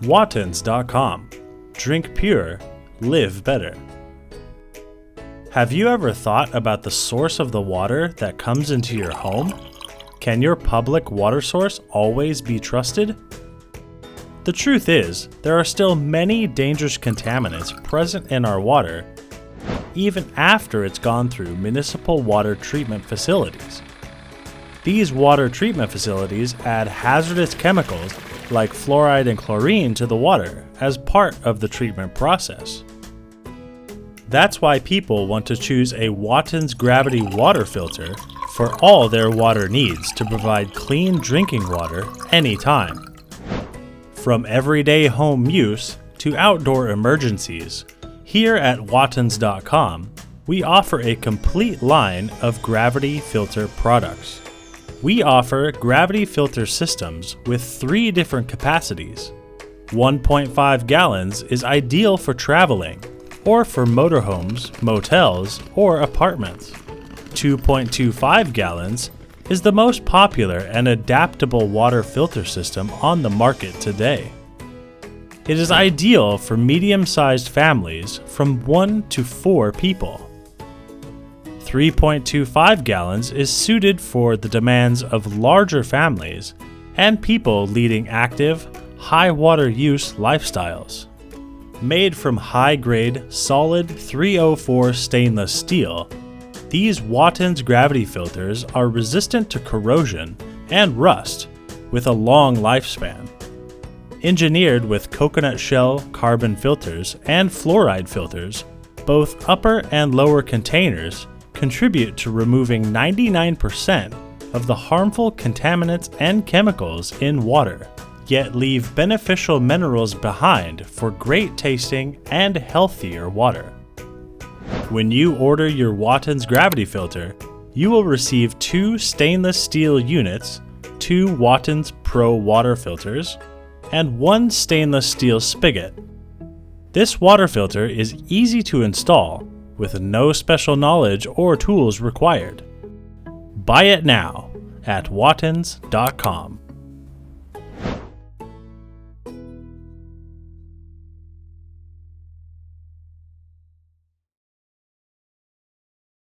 Wattens.com. Drink pure, live better. Have you ever thought about the source of the water that comes into your home? Can your public water source always be trusted? The truth is, there are still many dangerous contaminants present in our water, even after it's gone through municipal water treatment facilities. These water treatment facilities add hazardous chemicals like fluoride and chlorine to the water as part of the treatment process. That's why people want to choose a Wattens Gravity water filter for all their water needs to provide clean drinking water anytime. From everyday home use to outdoor emergencies, here at Wattens.com, we offer a complete line of Gravity filter products. We offer Gravity filter systems with 3 different capacities. 1.5 gallons is ideal for traveling, or for motorhomes, motels, or apartments. 2.25 gallons is the most popular and adaptable water filter system on the market today. It is ideal for medium-sized families from 1 to 4 people. 3.25 gallons is suited for the demands of larger families and people leading active, high water use lifestyles. Made from high-grade, solid 304 stainless steel, these Wattens Gravity filters are resistant to corrosion and rust with a long lifespan. Engineered with coconut shell carbon filters and fluoride filters, both upper and lower containers contribute to removing 99% of the harmful contaminants and chemicals in water, yet leave beneficial minerals behind for great tasting and healthier water. When you order your Wattens Gravity filter, you will receive 2 stainless steel units, 2 Wattens Pro water filters, and 1 stainless steel spigot. This water filter is easy to install with no special knowledge or tools required. Buy it now at Wattens.com.